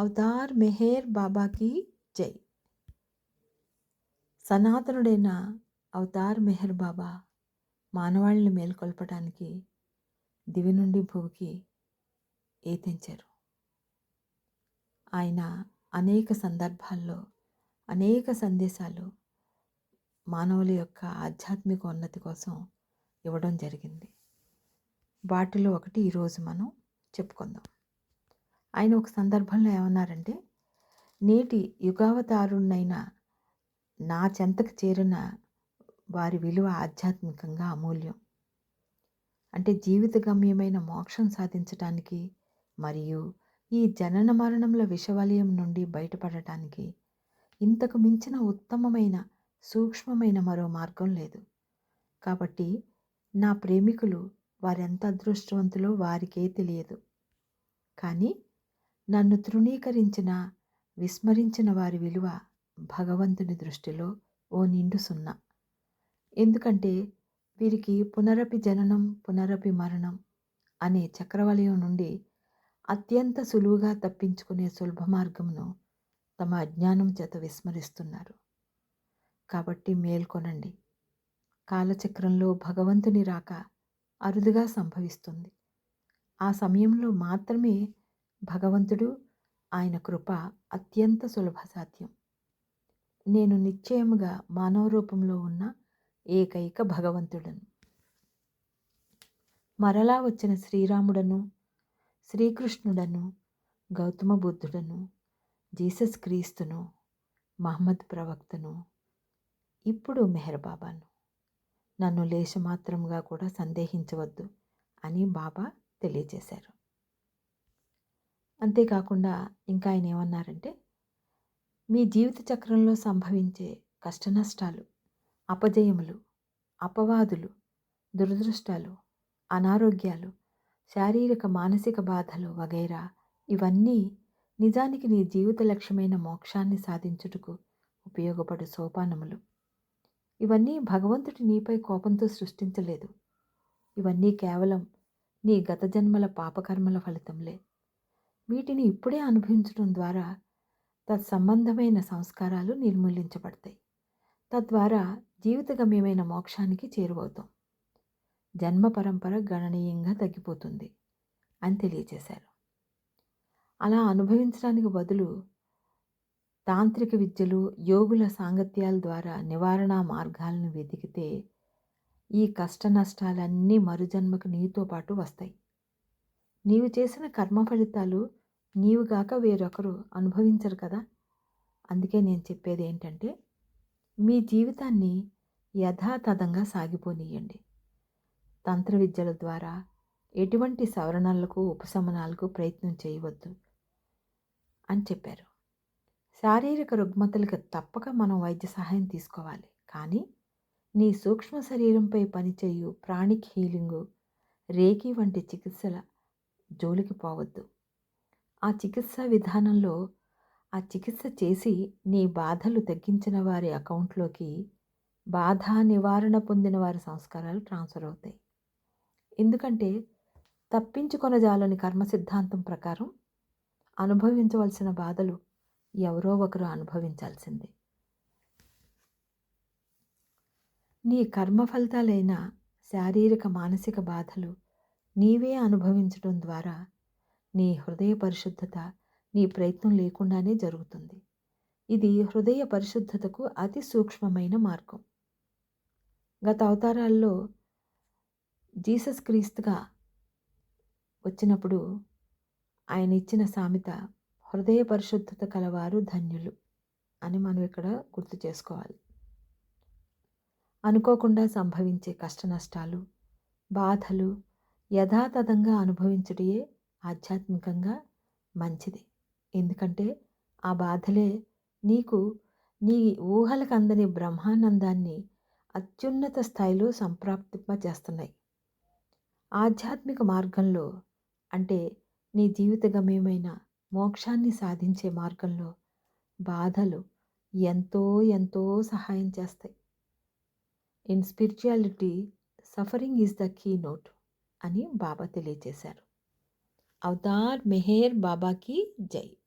Avatar Meher బాబాకి జై. సనాతనుడైన Avatar Meher బాబా మానవాళిని మేల్కొల్పడానికి దివి నుండి భూమికి ఏతించారు. ఆయన అనేక సందర్భాల్లో అనేక సందేశాలు మానవుల యొక్క ఆధ్యాత్మిక ఉన్నతి కోసం ఇవ్వడం జరిగింది. వాటిలో ఒకటి ఈరోజు మనం చెప్పుకుందాం. ఆయన ఒక సందర్భంలో ఏమన్నారంటే, నేటి యుగావతారుణ్ణైన నా చెంతకు చేరిన వారి విలువ ఆధ్యాత్మికంగా అమూల్యం. అంటే జీవిత గమ్యమైన మోక్షం సాధించటానికి మరియు ఈ జనన మరణముల విషవలయం నుండి బయటపడటానికి ఇంతకు మించిన ఉత్తమమైన సూక్ష్మమైన మరో మార్గం లేదు. కాబట్టి నా ప్రేమికులు వారెంత అదృష్టవంతులో వారికే తెలియదు. కానీ నన్ను తృణీకరించిన విస్మరించిన వారి విలువ భగవంతుని దృష్టిలో ఓ నిండు సున్నా. ఎందుకంటే వీరికి పునరపి జననం పునరపి మరణం అనే చక్రవలయం నుండి అత్యంత సులువుగా తప్పించుకునే సులభ మార్గమును తమ అజ్ఞానం చేత విస్మరిస్తున్నారు. కాబట్టి మేల్కొనండి. కాలచక్రంలో భగవంతుని రాక అరుదుగా సంభవిస్తుంది. ఆ సమయంలో మాత్రమే భగవంతుడు, ఆయన కృప అత్యంత సులభ సాధ్యం. నేను నిశ్చయముగా మానవ రూపంలో ఉన్న ఏకైక భగవంతుడను. మరలా వచ్చిన శ్రీరాముడను, శ్రీకృష్ణుడను, గౌతమ బుద్ధుడను, జీసస్ క్రీస్తును, మహమ్మద్ ప్రవక్తను, ఇప్పుడు మెహర్ బాబాను. నన్ను లేశమాత్రంగా కూడా సందేహించవద్దు అని బాబా తెలియజేశారు. అంతేకాకుండా ఇంకా ఆయన ఏమన్నారంటే, మీ జీవిత చక్రంలో సంభవించే కష్టనష్టాలు, అపజయములు, అపవాదులు, దురదృష్టాలు, అనారోగ్యాలు, శారీరక మానసిక బాధలు వగైరా ఇవన్నీ నిజానికి నీ జీవిత లక్ష్యమైన మోక్షాన్ని సాధించుటకు ఉపయోగపడు సోపానములు. ఇవన్నీ భగవంతుడు నీపై కోపంతో సృష్టించలేదు. ఇవన్నీ కేవలం నీ గత జన్మల పాపకర్మల ఫలితంలే. వీటిని ఇప్పుడే అనుభవించడం ద్వారా తత్సంబంధమైన సంస్కారాలు నిర్మూలించబడతాయి. తద్వారా జీవితగమ్యమైన మోక్షానికి చేరువవుతాం. జన్మ పరంపర గణనీయంగా తగ్గిపోతుంది అని తెలియజేశారు. అలా అనుభవించడానికి బదులు తాంత్రిక విద్యలు, యోగుల సాంగత్యాల ద్వారా నివారణ మార్గాలను వెతికితే ఈ కష్ట నష్టాలన్నీ మరుజన్మకు నీతో పాటు వస్తాయి. నీవు చేసిన కర్మ ఫలితాలు నీవుగాక వేరొకరు అనుభవించరు కదా. అందుకే నేను చెప్పేది ఏంటంటే, మీ జీవితాన్ని యథాతథంగా సాగిపోనీయండి. తంత్ర విద్యల ద్వారా ఎటువంటి సవరణలకు ఉపశమనాలకు ప్రయత్నం చేయవద్దు అని చెప్పారు. శారీరక రుగ్మతలకు తప్పక మనం వైద్య సహాయం తీసుకోవాలి. కానీ నీ సూక్ష్మ శరీరంపై పనిచేయు ప్రాణిక్ హీలింగు, రేకి వంటి చికిత్సల జోలికి పోవద్దు. ఆ చికిత్సా విధానంలో ఆ చికిత్స చేసి నీ బాధలు తగ్గించిన వారి అకౌంట్లోకి బాధ నివారణ పొందిన వారి సంస్కారాలు ట్రాన్స్ఫర్ అవుతాయి. ఎందుకంటే తప్పించుకొనజాలని కర్మ సిద్ధాంతం ప్రకారం అనుభవించవలసిన బాధలు ఎవరో ఒకరు అనుభవించాల్సిందే. నీ కర్మ ఫలితాలైన శారీరక మానసిక బాధలు నీవే అనుభవించడం ద్వారా నీ హృదయ పరిశుద్ధత నీ ప్రయత్నం లేకుండానే జరుగుతుంది. ఇది హృదయ పరిశుద్ధతకు అతి సూక్ష్మమైన మార్గం. గత అవతారాల్లో జీసస్ క్రీస్తుగా వచ్చినప్పుడు ఆయన ఇచ్చిన సామెత హృదయ పరిశుద్ధత కలవారు ధన్యులు అని మనం ఇక్కడ గుర్తు చేసుకోవాలి. అనుకోకుండా సంభవించే కష్ట నష్టాలు, బాధలు యథాతథంగా అనుభవించుటయే ఆధ్యాత్మికంగా మంచిది. ఎందుకంటే ఆ బాధలే నీకు నీ ఊహలకు అందని బ్రహ్మానందాన్ని అత్యున్నత స్థాయిలో సంప్రాప్తింపజేస్తున్నాయి. ఆధ్యాత్మిక మార్గంలో అంటే నీ జీవిత గమ్యమైన మోక్షాన్ని సాధించే మార్గంలో బాధలు ఎంతో ఎంతో సహాయం చేస్తాయి. In spirituality suffering is the keynote అని బాబా తెలియజేశారు. అవతార్ మెహర్ బాబాకి జై.